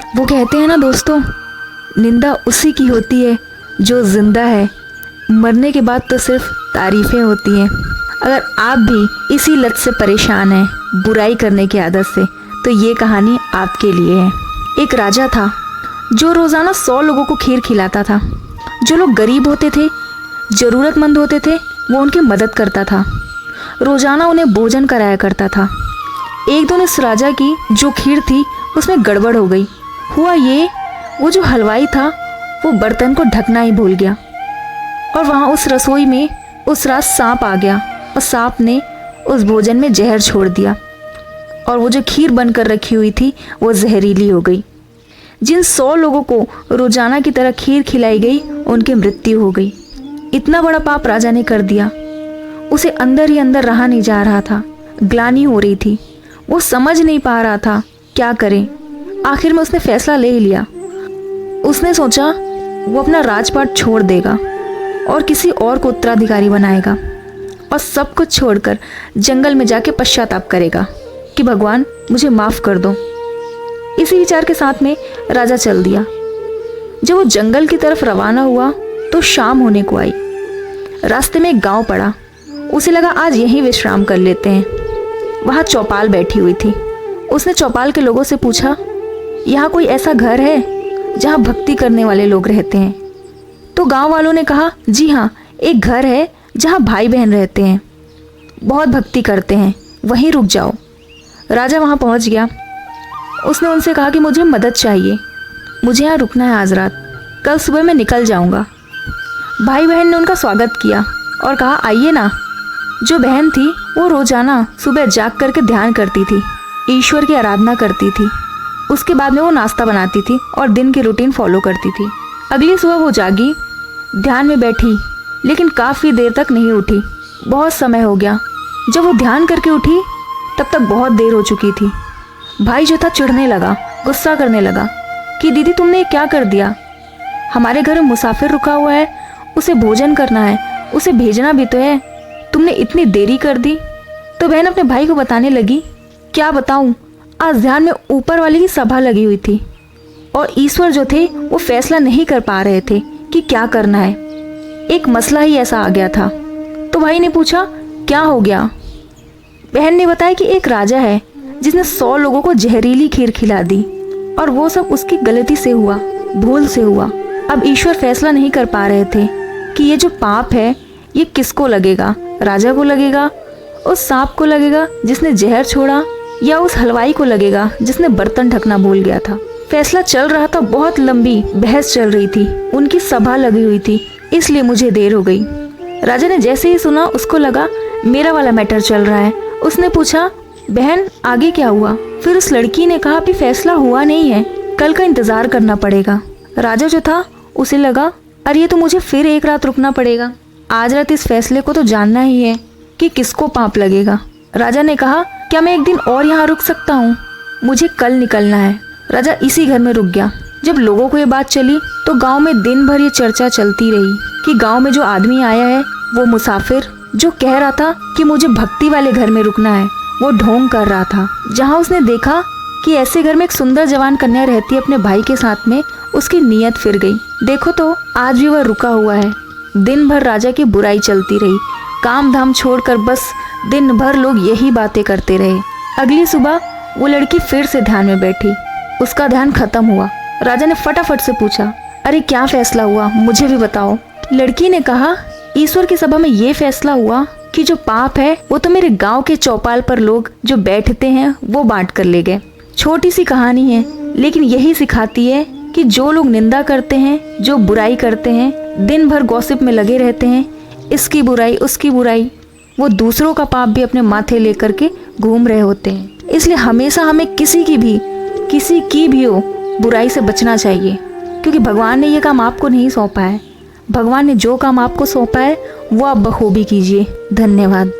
वो कहते हैं ना दोस्तों, निंदा उसी की होती है जो जिंदा है, मरने के बाद तो सिर्फ तारीफ़ें होती हैं। अगर आप भी इसी लत से परेशान हैं, बुराई करने की आदत से, तो ये कहानी आपके लिए है। एक राजा था जो रोज़ाना 100 लोगों को खीर खिलाता था। जो लोग गरीब होते थे, ज़रूरतमंद होते थे, वो उनकी मदद करता था। रोज़ाना उन्हें भोजन कराया करता था। एक दिन इस राजा की जो खीर थी उसमें गड़बड़ हो गई। हुआ ये, वो जो हलवाई था वो बर्तन को ढकना ही भूल गया और वहाँ उस रसोई में उस रात सांप आ गया और सांप ने उस भोजन में जहर छोड़ दिया और वो जो खीर बनकर रखी हुई थी वो जहरीली हो गई। जिन 100 लोगों को रोजाना की तरह खीर खिलाई गई उनकी मृत्यु हो गई। इतना बड़ा पाप राजा ने कर दिया। उसे अंदर ही अंदर रहा नहीं जा रहा था, ग्लानि हो रही थी। वो समझ नहीं पा रहा था क्या करें। आखिर में उसने फैसला ले ही लिया। उसने सोचा वो अपना राजपाट छोड़ देगा और किसी और को उत्तराधिकारी बनाएगा और सब कुछ छोड़कर जंगल में जाके पश्चाताप करेगा कि भगवान मुझे माफ़ कर दो। इसी विचार के साथ में राजा चल दिया। जब वो जंगल की तरफ रवाना हुआ तो शाम होने को आई। रास्ते में एक गांव पड़ा। उसे लगा आज यहीं विश्राम कर लेते हैं। वहाँ चौपाल बैठी हुई थी। उसने चौपाल के लोगों से पूछा, यहाँ कोई ऐसा घर है जहाँ भक्ति करने वाले लोग रहते हैं? तो गांव वालों ने कहा, जी हाँ, एक घर है जहाँ भाई बहन रहते हैं, बहुत भक्ति करते हैं, वहीं रुक जाओ। राजा वहाँ पहुँच गया। उसने उनसे कहा कि मुझे मदद चाहिए, मुझे यहाँ रुकना है आज रात, कल सुबह मैं निकल जाऊँगा। भाई बहन ने उनका स्वागत किया और कहा, आइए ना। जो बहन थी वो रोजाना सुबह जाग करके ध्यान करती थी, ईश्वर की आराधना करती थी। उसके बाद में वो नाश्ता बनाती थी और दिन की रूटीन फॉलो करती थी। अगली सुबह वो जागी, ध्यान में बैठी, लेकिन काफ़ी देर तक नहीं उठी। बहुत समय हो गया। जब वो ध्यान करके उठी तब तक बहुत देर हो चुकी थी। भाई जो था चिढ़ने लगा, गुस्सा करने लगा कि दीदी तुमने क्या कर दिया? हमारे घर में मुसाफिर रुका हुआ है, उसे भोजन करना है, उसे भेजना भी तो है, तुमने इतनी देरी कर दी। तो बहन अपने भाई को बताने लगी, क्या बताऊं, आज ध्यान में ऊपर वाली की सभा लगी हुई थी और ईश्वर जो थे वो फैसला नहीं कर पा रहे थे कि क्या करना है। एक मसला ही ऐसा आ गया था। तो भाई ने पूछा, क्या हो गया? बहन ने बताया कि एक राजा है जिसने 100 लोगों को जहरीली खीर खिला दी और वो सब उसकी गलती से हुआ, भूल से हुआ। अब ईश्वर फैसला नहीं कर पा रहे थे कि ये जो पाप है ये किसको लगेगा, राजा को लगेगा, उस सांप को लगेगा जिसने जहर छोड़ा, या उस हलवाई को लगेगा जिसने बर्तन ढकना भूल गया था। फैसला चल रहा था, बहुत लंबी बहस चल रही थी, उनकी सभा लगी हुई थी, इसलिए मुझे देर हो गई। राजा ने जैसे ही सुना उसको लगा मेरा वाला मैटर चल रहा है। उसने पूछा, बहन आगे क्या हुआ? फिर उस लड़की ने कहा, अभी फैसला हुआ नहीं है, कल का इंतजार करना पड़ेगा। राजा जो था उसे लगा, अरे ये तो मुझे फिर एक रात रुकना पड़ेगा, आज रात इस फैसले को तो जानना ही है कि किसको पाप लगेगा। राजा ने कहा, क्या मैं एक दिन और यहाँ रुक सकता हूँ? मुझे कल निकलना है। राजा इसी घर में रुक गया। जब लोगों को ये बात चली तो गांव में दिन भर ये चर्चा चलती रही कि गांव में जो आदमी आया है वो मुसाफिर जो कह रहा था कि मुझे भक्ति वाले घर में रुकना है, वो ढोंग कर रहा था। जहाँ उसने देखा कि ऐसे घर में एक सुंदर जवान कन्या रहती है अपने भाई के साथ में, उसकी नीयत फिर गई। देखो तो आज भी वह रुका हुआ है। दिन भर राजा की बुराई चलती रही, काम धाम छोड़कर बस दिन भर लोग यही बातें करते रहे। अगली सुबह वो लड़की फिर से ध्यान में बैठी। उसका ध्यान खत्म हुआ। राजा ने फटाफट से पूछा, अरे क्या फैसला हुआ, मुझे भी बताओ। लड़की ने कहा, ईश्वर की सभा में ये फैसला हुआ कि जो पाप है वो तो मेरे गांव के चौपाल पर लोग जो बैठते हैं वो बांट कर ले गए। छोटी सी कहानी है, लेकिन यही सिखाती है कि जो लोग निंदा करते हैं, जो बुराई करते हैं, दिन भर गॉसिप में लगे रहते हैं, इसकी बुराई उसकी बुराई, वो दूसरों का पाप भी अपने माथे लेकर के घूम रहे होते हैं। इसलिए हमेशा हमें किसी की भी हो बुराई से बचना चाहिए, क्योंकि भगवान ने ये काम आपको नहीं सौंपा है। भगवान ने जो काम आपको सौंपा है वो आप बखूबी कीजिए। धन्यवाद।